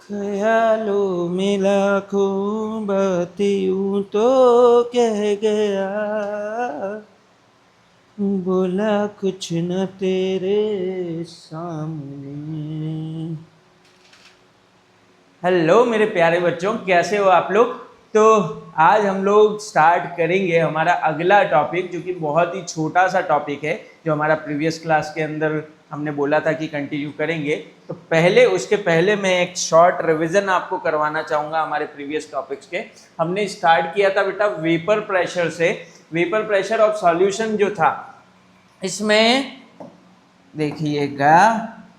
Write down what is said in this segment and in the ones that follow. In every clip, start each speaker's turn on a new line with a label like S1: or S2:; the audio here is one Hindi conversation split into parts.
S1: ख्यालों में लाखों बातें यूं तो कह गया, बोला कुछ न तेरे सामने। हेलो मेरे प्यारे बच्चों, कैसे हो आप लोग। तो आज हम लोग स्टार्ट करेंगे हमारा अगला टॉपिक, जो कि बहुत ही छोटा सा टॉपिक है, जो हमारा प्रीवियस क्लास के अंदर हमने बोला था कि कंटिन्यू करेंगे। तो उसके पहले मैं एक शॉर्ट रिवीजन आपको करवाना चाहूँगा हमारे प्रीवियस टॉपिक्स के। हमने स्टार्ट किया था बेटा वेपर प्रेशर से। वेपर प्रेशर ऑफ सॉल्यूशन जो था, इसमें देखिएगा,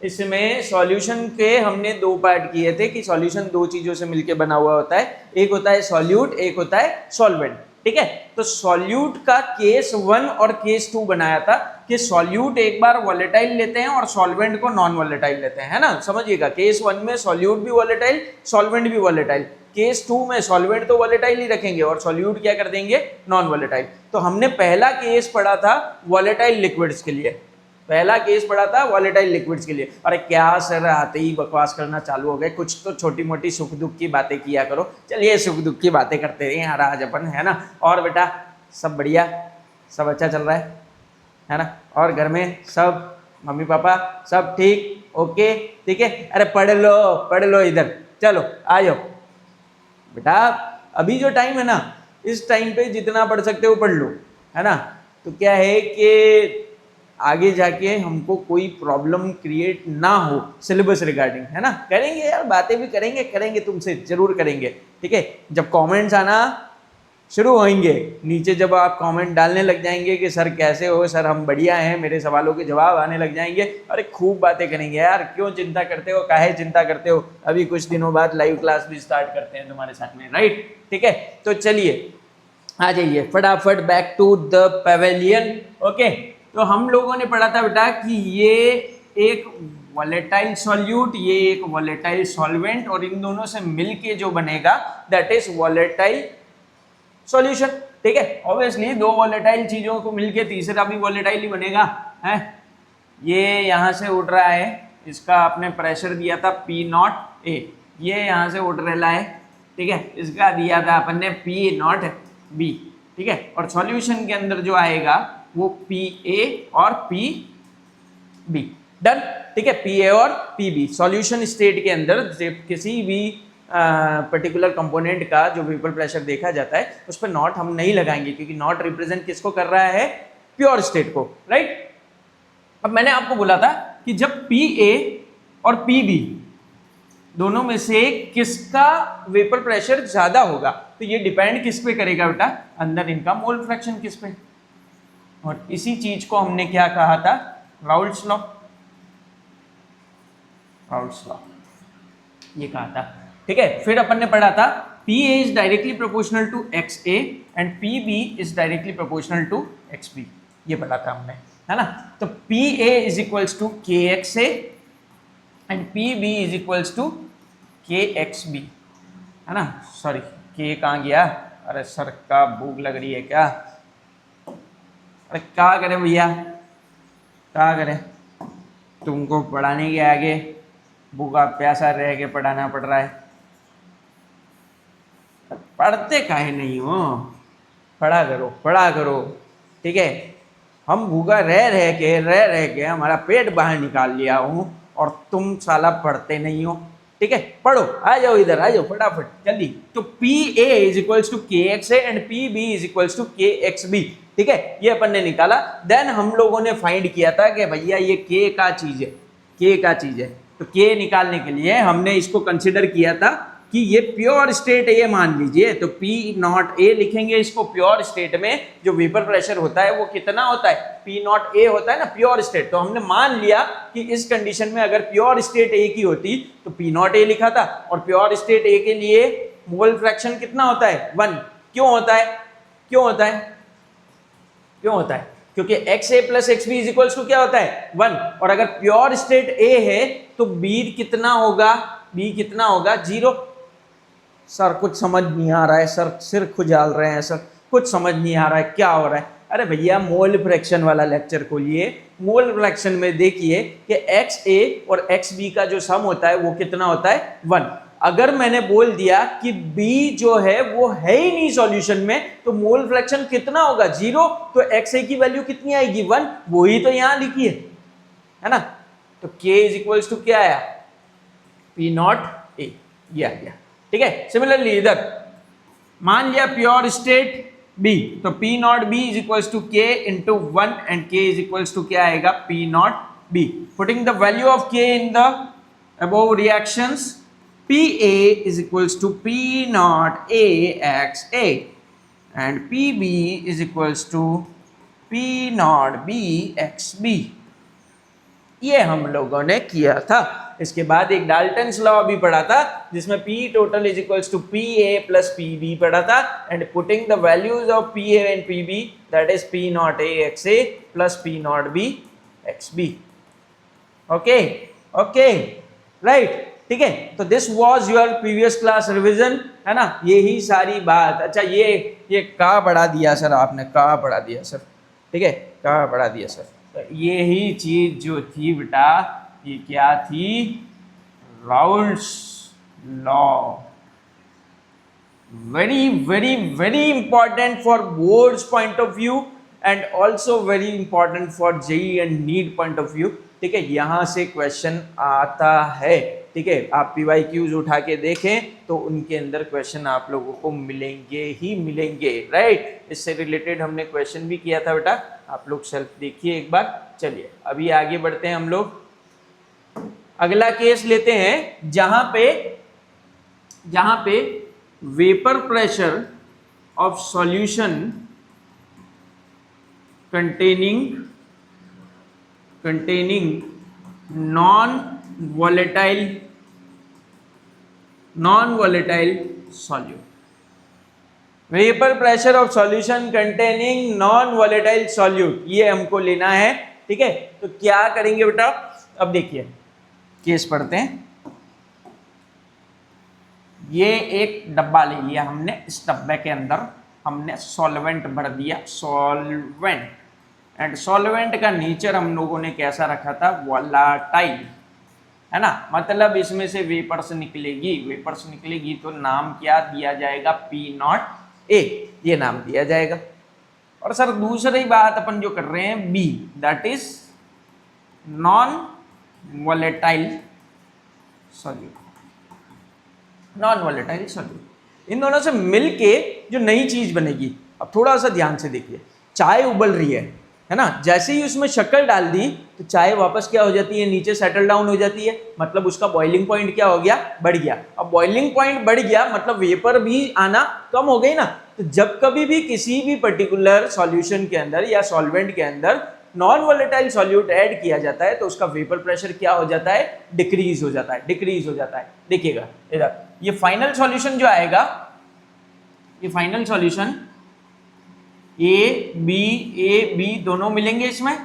S1: इसमें सॉल्यूशन के हमने दो पार्ट किए थे कि सॉल्यूशन दो चीजों से मिलकर बना हुआ होता है। एक होता है सॉल्यूट, एक होता है सॉल्वेंट। ठीक है, तो सॉल्यूट का केस 1 और केस 2 बनाया था कि सॉल्यूट एक बार वॉलेटाइल लेते हैं और सॉल्वेंट को नॉन वॉलेटाइल लेते हैं, है ना। समझिएगा, केस 1 में सॉल्यूट भी वॉलेटाइल, सॉल्वेंट भी वॉलेटाइल। केस 2 में सॉल्वेंट तो वॉलेटाइल ही रखेंगे और सॉल्यूट क्या कर देंगे, नॉन वॉलेटाइल। तो हमने पहला केस पढ़ा था वॉलेटाइल लिक्विड्स के लिए, पहला केस पढ़ा था वॉलेटाइल लिक्विड्स के लिए। अरे क्या सर, आते ही बकवास करना चालू हो गए, कुछ तो छोटी मोटी सुख दुख की बातें किया करो। चलिए सुख दुख की बातें करते हैं यार आज अपन, है ना। और बेटा सब बढ़िया, सब अच्छा चल रहा है ना। और घर में सब मम्मी पापा सब ठीक, ओके ठीक है। अरे पढ़ लो इधर, चलो आ जाओ बेटा। अभी जो टाइम है ना, इस टाइम पे जितना पढ़ सकते हो पढ़ लो, है ना। तो क्या है कि आगे जाके हमको कोई प्रॉब्लम क्रिएट ना हो सिलेबस रिगार्डिंग, है ना। करेंगे यार, बातें भी करेंगे तुमसे जरूर करेंगे, ठीक है। जब कमेंट्स आना शुरू होंगे नीचे, जब आप कमेंट डालने लग जाएंगे कि सर कैसे हो, सर हम बढ़िया हैं, मेरे सवालों के जवाब आने लग जाएंगे, अरे खूब बातें करेंगे यार। क्यों चिंता करते हो, काहे चिंता करते हो। अभी कुछ दिनों बाद लाइव क्लास भी स्टार्ट करते हैं तुम्हारे साथ में, राइट, ठीक है। तो चलिए आ जाइए फटाफट back to the pavilion. Okay, तो हम लोगों ने पढ़ा था बेटा कि ये एक वॉलेटाइल सॉल्यूट, ये एक वॉलेटाइल सॉल्वेंट, और इन दोनों से मिलके जो बनेगा दैट इज वॉलेटाइल सॉल्यूशन। ठीक है, ऑब्वियसली दो वॉलेटाइल चीजों को मिलके तीसरा भी वॉलेटाइल ही बनेगा, है। ये यहां से उठ रहा है, इसका आपने प्रेशर दिया था P0 A, ये यहां से उठ रहा है, ठीक है। इसका दिया था अपन ने P0 B, ठीक है। और सॉल्यूशन के अंदर जो आएगा वो PA और PB, डन, ठीक है। PA और PB सॉल्यूशन स्टेट के अंदर किसी भी पर्टिकुलर कंपोनेंट का जो वेपर प्रेशर देखा जाता है उस पर नॉट हम नहीं लगाएंगे, क्योंकि नॉट रिप्रेजेंट किसको कर रहा है, प्योर स्टेट को, राइट। अब मैंने आपको बोला था कि जब PA और PB दोनों में से किसका वेपर प्रेशर ज्यादा होगा, तो ये डिपेंड किस पे करेगा बेटा, अंदर इनका मोल फ्रैक्शन किस पे। और इसी चीज को हमने क्या कहा था, राउल्ट्स लॉ, राउल्ट्स लॉ ये कहा था, ठीक है। फिर अपन ने पढ़ा था PA is directly proportional to XA and PB is directly proportional to XB, ये पढ़ा था हमने, है ना। तो PA is equals to KXA and PB is equals to KXB, है ना। सॉरी, K कहाँ गया, अरे सर का भूख लग रही है क्या, अरे क्या करें भैया, क्या करें, तुमको पढ़ाने के आगे भूखा प्यासा रह के पढ़ाना पड़ रहा है। पढ़ते काहे नहीं हो, पढ़ा करो, ठीक है। हम भूखा रह के हमारा पेट बाहर निकाल लिया हूँ और तुम साला पढ़ते नहीं हो, ठीक है। पढ़ो, आ जाओ इधर, आ जाओ फटाफट जल्दी। तो PA is equals to KXA and PB is equals to KXB, ठीक है। ये अपन ने निकाला। देन हम लोगों ने फाइंड किया था कि भैया ये K का चीज है, K का चीज है। तो K निकालने के लिए हमने इसको कंसिडर किया था कि ये प्योर स्टेट है, ये मान लीजिए। तो P0A लिखेंगे इसको। प्योर स्टेट में जो वेपर प्रेशर होता है वो कितना होता है, P0A होता है ना, प्योर स्टेट। तो हमने मान लिया कि इस कंडीशन में अगर प्योर स्टेट A की होती तो P0A लिखा था, और प्योर स्टेट A के लिए मोल फ्रैक्शन कितना होता है, 1। क्यों होता है, क्योंकि XA plus XB is equals to क्या होता है, 1। और अगर प्योर स्टेट A है तो B कितना होगा, 0। सर कुछ समझ नहीं आ रहा है, सर सिर खुजाल रहे हैं, सर कुछ समझ नहीं आ रहा है, क्या हो रहा है। अरे भैया मोल फ्रैक्शन वाला लेक्चर खोलिए, मोल फ्रैक्शन में देखिए कि XA और XB का जो सम होता है वो कितना होता है, 1। अगर मैंने बोल दिया कि B जो है वो है ही नहीं सॉल्यूशन में, तो मोल फ्रैक्शन कितना होगा 0, तो XA की वैल्यू कितनी आएगी 1, वही तो यहां लिखी है ना। तो K इज इक्वल्स टू क्या आया P नॉट A, ये आ गया। ठीक है, सिमिलरली इधर मान लिया प्योर स्टेट B, तो P not B is equals to K into 1 and K is equals to क्या आएगा P not B। Putting the value of K in the above reactions, PA is equals to P naught A XA and PB is equals to P naught B XB। ये हम लोगों ने किया था। इसके बाद एक डाल्टन्स लॉ भी पढ़ा था जिसमें P total is equals to PA plus PB पढ़ा था, and putting the values of PA and PB, that is P naught A XA plus P naught B XB। okay right, ठीक है। तो this was your previous class revision, है ना, यही सारी बात। अच्छा ये का पढ़ा दिया सर आपने, का पढ़ा दिया सर, ठीक है, का पढ़ा दिया सर। तो यही चीज जो थी बेटा, ये क्या थी, Raoult's law. Very very very important for boards point of view and also very important for JEE and NEET point of view. ठीक है, यहां से क्वेश्चन आता है। ठीक है, आप PYQs उठा के देखें तो उनके अंदर क्वेश्चन आप लोगों को मिलेंगे ही मिलेंगे, राइट। इससे रिलेटेड हमने क्वेश्चन भी किया था बेटा, आप लोग सेल्फ देखिए एक बार। चलिए अभी आगे बढ़ते हैं हम लोग, अगला केस लेते हैं जहां पे vapour pressure of solution containing non-volatile solute, vapour pressure of solution containing non volatile solute, ये हमको लेना है। ठीक है, तो क्या करेंगे बेटा, अब देखिए केस पढ़ते हैं। ये एक डब्बा ले लिया हमने, इस डब्बे के अंदर हमने सॉल्वेंट भर दिया, सॉल्वेंट, एंड सॉल्वेंट का नेचर हम लोगों ने कैसा रखा था, वोलाटाइल, है ना, मतलब इसमें से वेपर्स निकलेगी तो नाम क्या दिया जाएगा, P नॉट A, ये नाम दिया जाएगा। और सर दूसरी बात अपन जो कर रहे हैं B, that is non volatile solute, non volatile solute. इन दोनों से मिलके जो नई चीज बनेगी, अब थोड़ा सा ध्यान से देखिए, चाय उबल रही है ना, जैसे ही उसमें शक्कर डाल दी तो चाय वापस क्या हो जाती है, नीचे सेटल डाउन हो जाती है, मतलब उसका बॉइलिंग पॉइंट क्या हो गया, बढ़ गया। अब बॉइलिंग पॉइंट बढ़ गया मतलब वेपर भी आना कम हो गई ना। तो जब कभी भी किसी भी पर्टिकुलर सॉल्यूशन के अंदर या सॉल्वेंट के अंदर नॉन वोलेटाइल सॉल्यूट ऐड किया जाता है तो उसका वेपर प्रेशर क्या हो जाता है, डिक्रीज हो जाता है। देखिएगा इधर ये फाइनल सॉल्यूशन जो आएगा, ये फाइनल सॉल्यूशन ए बी दोनों मिलेंगे इसमें,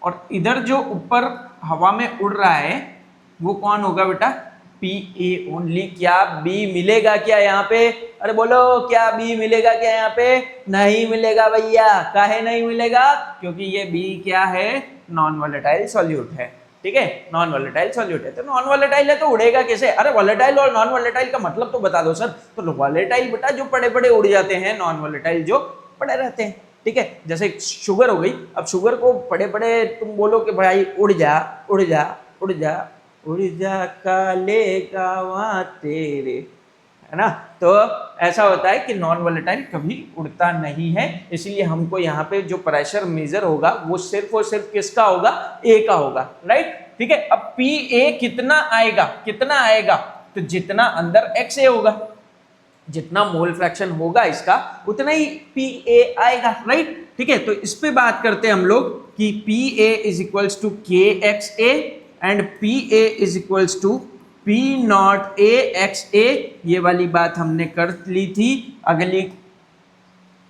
S1: और इधर जो ऊपर हवा में उड़ रहा है वो कौन होगा बेटा, PA ओनली। क्या B मिलेगा क्या यहाँ पे, अरे बोलो क्या B मिलेगा क्या यहाँ पे, नहीं मिलेगा भैया। काहे नहीं मिलेगा, क्योंकि ये B क्या है, नॉन वोलेटाइल सॉल्यूट है। ठीक है, नॉन वोलेटाइल सॉल्यूट है, तो नॉन वोलेटाइल है तो उड़ेगा कैसे, अरे वोलेटाइल और नॉन वोलेटाइल का मतलब तो बता दो सर। तो वोलेटाइल बेटा जो पड़े पड़े उड़ जाते हैं, नॉन वोलेटाइल जो पड़े रहते हैं। ठीक है, जैसे शुगर हो गई, अब शुगर को पड़े पड़े तुम बोलो कि भाई उड़ जा काले गावा तेरे, है ना, तो ऐसा होता है कि नॉन वोलेटाइल कभी उड़ता नहीं है। इसलिए हमको यहाँ पे जो प्रेशर मेजर होगा वो सिर्फ और सिर्फ किसका होगा, A का होगा, राइट। ठीक है, अब PA कितना आएगा, तो जितना अंदर XA होगा, जितना मोल फ्रैक्शन होगा इसका उतना ही PA आएगा, राइट। ठीक है, तो इस पे बात करते हैं हम लोग कि PA is equals to KXA and PA is equals to P not AXA। ये वाली बात हमने कर ली थी, अगली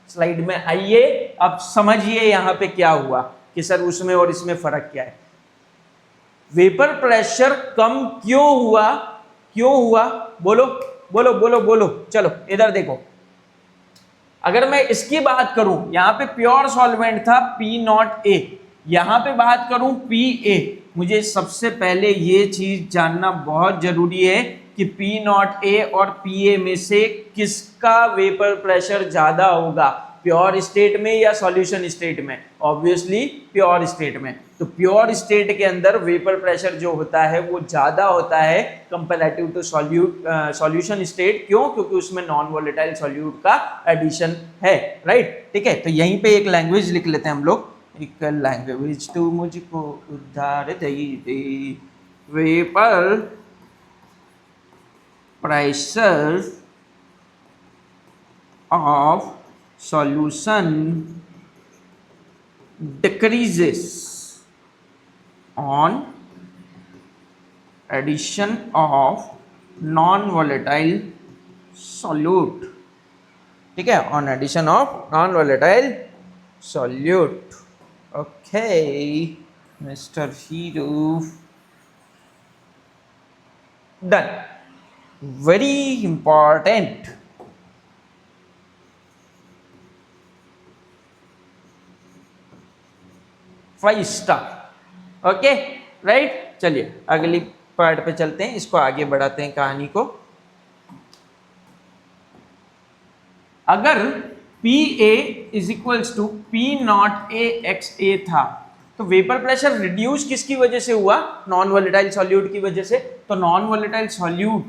S1: स्लाइड में आइए। अब समझिए यहाँ पे क्या हुआ कि सर उसमें और इसमें फर्क क्या है। वेपर प्रेशर कम क्यों हुआ, बोलो, चलो इधर देखो। अगर मैं इसकी बात करूं, यहां पे प्योर सॉल्वेंट था P नॉट A, यहां पे बात करूं PA, मुझे सबसे पहले ये चीज जानना बहुत जरूरी है कि पी नॉट ए और पी ए में से किसका वेपर प्रेशर ज्यादा होगा, प्योर स्टेट में या सॉल्यूशन स्टेट में? ऑब्वियसली प्योर स्टेट में। तो प्योर स्टेट के अंदर वेपर प्रेशर जो होता है वो ज्यादा होता है कंपैरेटिव टू सॉल्यूशन स्टेट। क्यों? क्योंकि उसमें नॉन वोलेटाइल सॉल्यूट का एडिशन है, राइट? ठीक है, तो यहीं पे एक लैंग्वेज लिख लेते हैं हम लोग, एक लैंग्वेज तो मुझको उधार दे, vapour pressure of solution decreases on addition of non-volatile solute, ठीक है, on addition of non-volatile solute। Okay mister hero, done. Very important. 5 star. Okay right, चलिए अगली पार्ट पे चलते हैं, इसको आगे बढ़ाते हैं कहानी को। अगर p a is equals to P not A x a था तो वेपर प्रेशर रिड्यूस किसकी वजह से हुआ? नॉन वोलेटाइल सॉल्यूट की वजह से। तो नॉन वोलेटाइल सॉल्यूट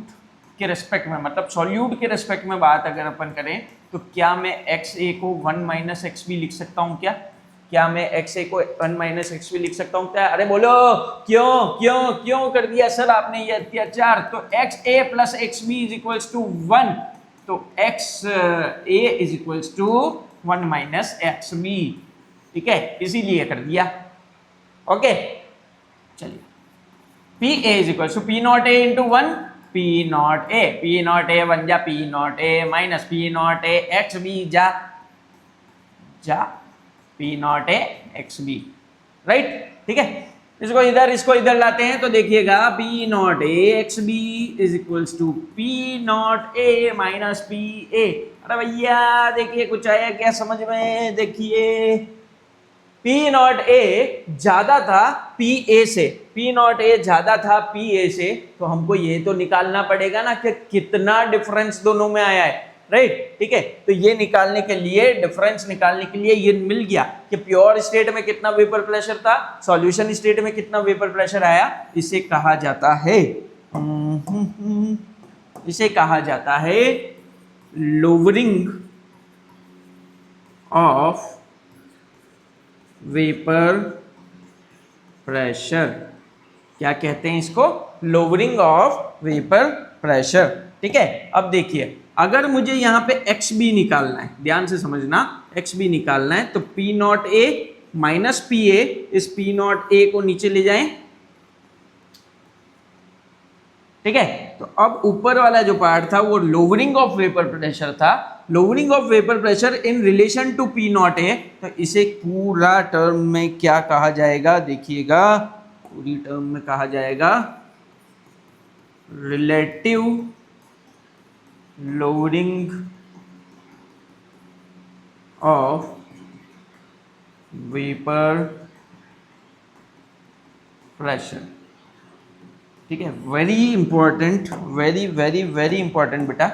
S1: के रेस्पेक्ट में, मतलब सॉल्यूट के रेस्पेक्ट में बात अगर अपन करें तो क्या मैं एक्स ए को 1 माइनस एक्स बी लिख सकता हूं? क्या मैं एक्स ए को 1 माइनस एक्स बी लिख सकता हूं क्या? अरे बोलो, क्यों क्यों क्यों कर दिया सर आपने ये अत्याचार? तो x a plus x B is equals to 1, तो x a is equals to 1 minus x b, ठीक है, इसीलिए कर दिया। ओके चलिए, p a is equals to P not a into 1, p not a 1 जा p not A minus p not A x b जा p not A x b, right? ठीक है, इसको इधर लाते हैं तो देखिएगा P not A x B is equals to P not A minus P A. अरे भैया देखिए कुछ आया क्या समझ में? देखिए पी नॉट ए ज्यादा था पी ए से, पी नॉट ए ज्यादा था पी ए से, तो हमको ये तो निकालना पड़ेगा ना कि कितना डिफरेंस दोनों में आया है, राइट? ठीक है, तो ये निकालने के लिए, डिफरेंस निकालने के लिए ये मिल गया कि प्योर स्टेट में कितना वेपर प्रेशर था, सॉल्यूशन स्टेट में कितना वेपर प्रेशर आया। इसे कहा जाता है लोअरिंग ऑफ वेपर प्रेशर। क्या कहते हैं इसको? Lowering of vapour pressure. ठीक है, अब देखिए अगर मुझे यहाँ पे एक्स बी निकालना है, ध्यान से समझना, एक्स बी निकालना है तो P not A minus P ए, इस पी नॉट ए को नीचे ले जाएं, ठीक है। तो अब ऊपर वाला जो पार्ट था वो लोअरिंग ऑफ वेपर प्रेशर था, lowering of vapour pressure in relation to P not A. तो इसे पूरा टर्म में क्या कहा जाएगा? देखिएगा पूरी टर्म में कहा जाएगा relative lowering of vapour pressure. ठीक है, very important, very very very important बेटा।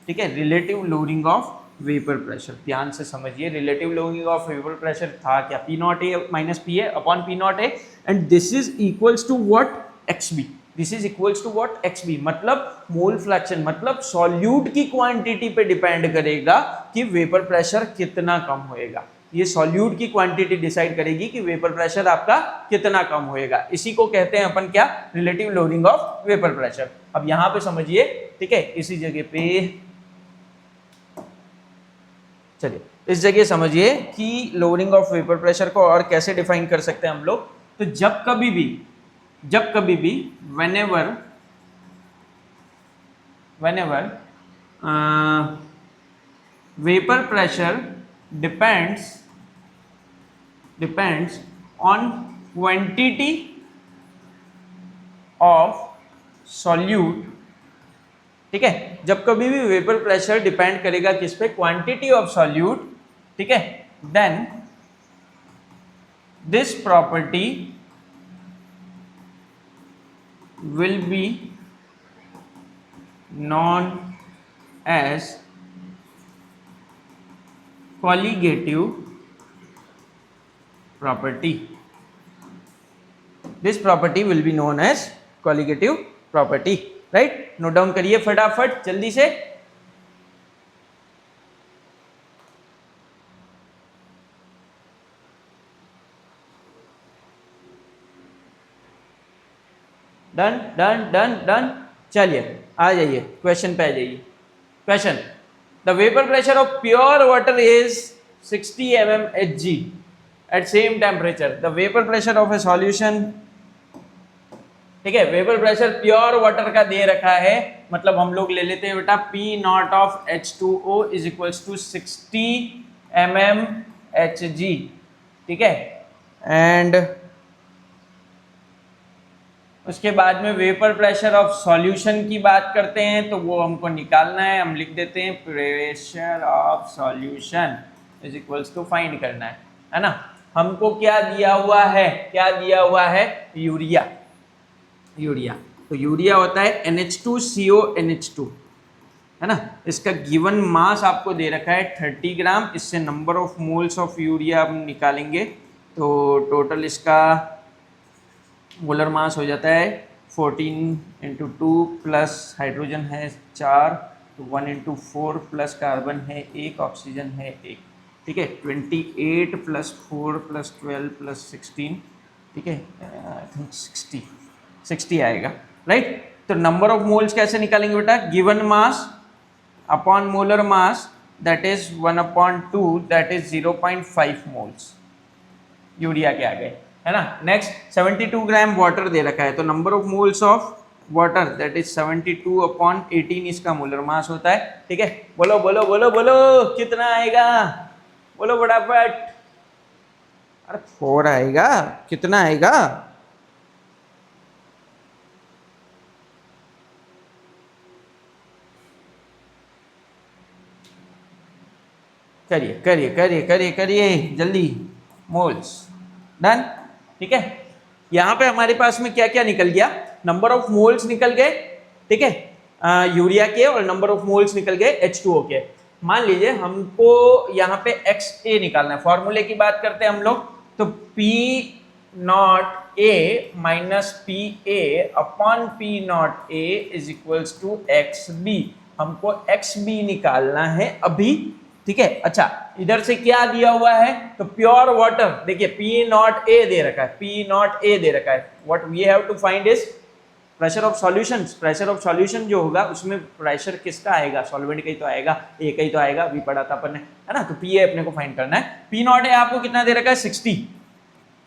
S1: ठीक है, relative lowering of vapour pressure, ध्यान से समझिए। Relative lowering of vapour pressure था क्या? P not A minus P A upon P not A, and this is equals to what? X B. This is equals to what? X B. मतलब मोल फ्रैक्शन, मतलब सॉल्यूट की क्वांटिटी पे डिपेंड करेगा कि वेपर प्रेशर कितना कम होएगा। ये सॉल्यूट की क्वांटिटी डिसाइड करेगी कि वेपर प्रेशर आपका कितना कम होएगा। इसी को कहते हैं अपन क्या? Relative lowering of vapour pressure. अब यहां पे समझिए, ठीक है, इसी जगह पे चलिए, इस जगह समझिए कि लोअरिंग ऑफ वेपर प्रेशर को और कैसे डिफाइन कर सकते हैं हम लोग। तो जब कभी भी whenever vapor pressure depends on quantity of solute, ठीक है, जब कभी भी वेपर प्रेशर डिपेंड करेगा किस पे? क्वांटिटी ऑफ सॉल्यूट, ठीक है, then this property will be known as colligative property. This property will be known as colligative property. right? Note down करिए फटाफट जल्दी से. Done done done done. चलिए आ जाइए क्वेश्चन पे आ जाइए. Question, the vapour pressure of pure water is 60 mmHg at same temperature. The vapour pressure of a solution, ठीक है, वेपर प्रेशर प्योर वाटर का दे रखा है, मतलब हम लोग ले लेते हैं बेटा P not of H2O is equals to 60 mmHg. ठीक है, एंड उसके बाद में वेपर प्रेशर ऑफ सॉल्यूशन की बात करते हैं, तो वो हमको निकालना है. हम लिख देते हैं pressure of solution is equals to find करना है ना. हमको क्या दिया हुआ है, क्या दिया हुआ है, यूरिया. यूरिया, तो यूरिया होता है NH2CO NH2, है ना. इसका गिवन मास आपको दे रखा है 30 ग्राम. इससे number of moles of urea हम निकालेंगे, तो टोटल इसका मोलर मास हो जाता है 14 इंटू 2 प्लस हाइड्रोजन है 4, तो 1 इंटू 4 प्लस कार्बन है 1, ऑक्सीजन है 1. ठीक है, 28 प्लस 4 प्लस 12 प्लस 16, ठीक है, आई थिंक 60 आएगा. राइट, तो नंबर ऑफ मोल्स कैसे निकालेंगे बेटा, given mass upon molar mass, that is 1/2, that is 0.5 moles urea के आ गए, है ना. नेक्स्ट 72 ग्राम वाटर दे रखा है, तो number of moles of water that is 72/18 इसका मोलर मास होता है. ठीक है, बोलो बोलो बोलो बोलो कितना आएगा, बोलो फटाफट. अरे 4 आएगा, कितना आएगा, करिए करिए करिए करिए करिए जल्दी. Moles done. ठीक है, यहाँ पे हमारे पास में क्या क्या निकल गया, नंबर ऑफ मोल्स निकल गए, ठीक है, यूरिया के, और नंबर ऑफ मोल्स निकल गए H2O के. मान लीजिए हमको यहाँ पे XA निकालना है. फॉर्मूले की बात करते हैं हम लोग, तो P not A minus PA upon P not A is equals to XB. हमको XB निकालना है अभी. ठीक है, अच्छा इधर से क्या दिया हुआ है, तो प्योर वाटर, देखिए P नॉट A दे रखा है, P नॉट A दे रखा है. What we have to find is pressure of solution. Pressure of solution जो होगा उसमें प्रेशर किसका आएगा, सॉल्वेंट का ही तो आएगा, A का ही तो आएगा, अभी पढ़ा था अपन ने, है ना. तो PA अपने को फाइंड करना है. P नॉट A आपको कितना दे रखा है, 60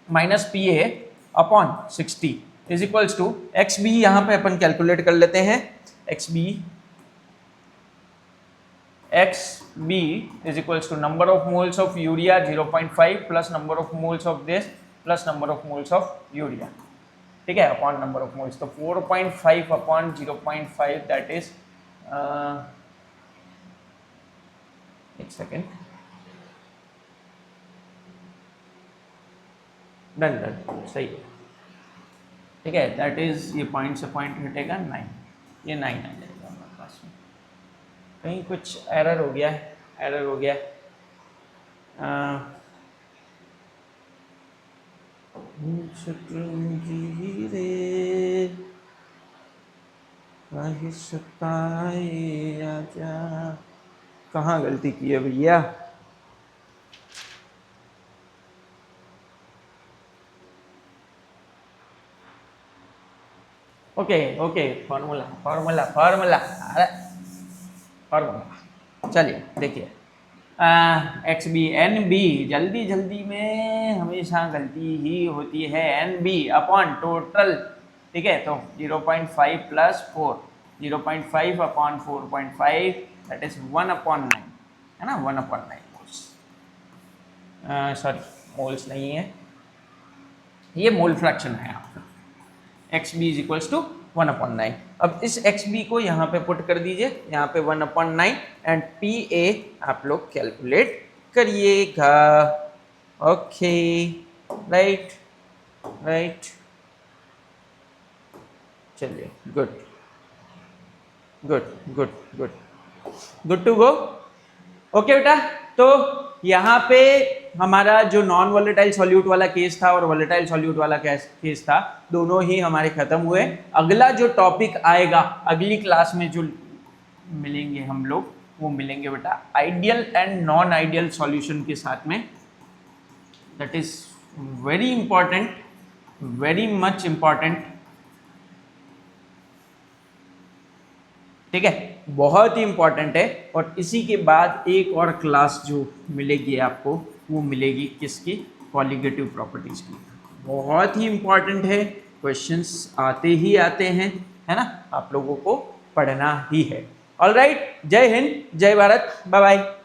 S1: minus PA upon 60 is equals to XB. यहाँ पे अपन कैलकुलेट कर लेते हैं. XB is equals to number of moles of urea 0.5 plus number of moles of this plus number of moles of urea. ठीक है, अपॉन नंबर ऑफ मोल्स, तो 4.5 अपॉन 0.5 दैट इज, एक सेकेंड, डन डन सही है. ठीक है, दैट इज, ये पॉइंट से पॉइंट हटेगा 9, ये 9 आ जाएगा हमारे पास में. कहीं कुछ एरर हो गया है, एरर हो गया. कहाँ गलती की है भैया. Okay okay, formula formula formula, अरे फॉर्मूला, चलिए देखिए, XB NB, जल्दी जल्दी में हमेशा गलती ही होती है. NB अपॉन टोटल, ठीक है, तो 0.5 प्लस 4, 0.5 अपॉन 4.5 दैट इज 1/9, है ना, 1/9 मोल्स. सॉरी मोल्स नहीं है, ये मोल फ्रैक्शन है आपका. XB is equals to 1/9. अब इस XB को यहाँ पे पुट कर दीजिए, यहाँ पे 1/9, एंड PA आप लोग कैलकुलेट करिएगा. ओके, राइट राइट, चलिए good. Good good good good to go. Okay बेटा, तो यहाँ पे हमारा जो नॉन वोलेटाइल सॉल्यूट वाला केस था और वोलेटाइल सॉल्यूट वाला केस था, दोनों ही हमारे खत्म हुए। अगला जो टॉपिक आएगा अगली क्लास में जो मिलेंगे हम लोग, वो मिलेंगे बेटा ideal and non ideal solution के साथ में। That is very important, very much important. ठीक है, बहुत ही इंपॉर्टेंट है। और इसी के बाद एक और क्लास जो मिलेगी आपको, वो मिलेगी किसकी? कॉलिगेटिव प्रॉपर्टीज की। बहुत ही इंपॉर्टेंट है, क्वेश्चंस आते ही आते हैं, है ना, आप लोगों को पढ़ना ही है। ऑलराइट, जय हिंद, जय भारत, बाय बाय।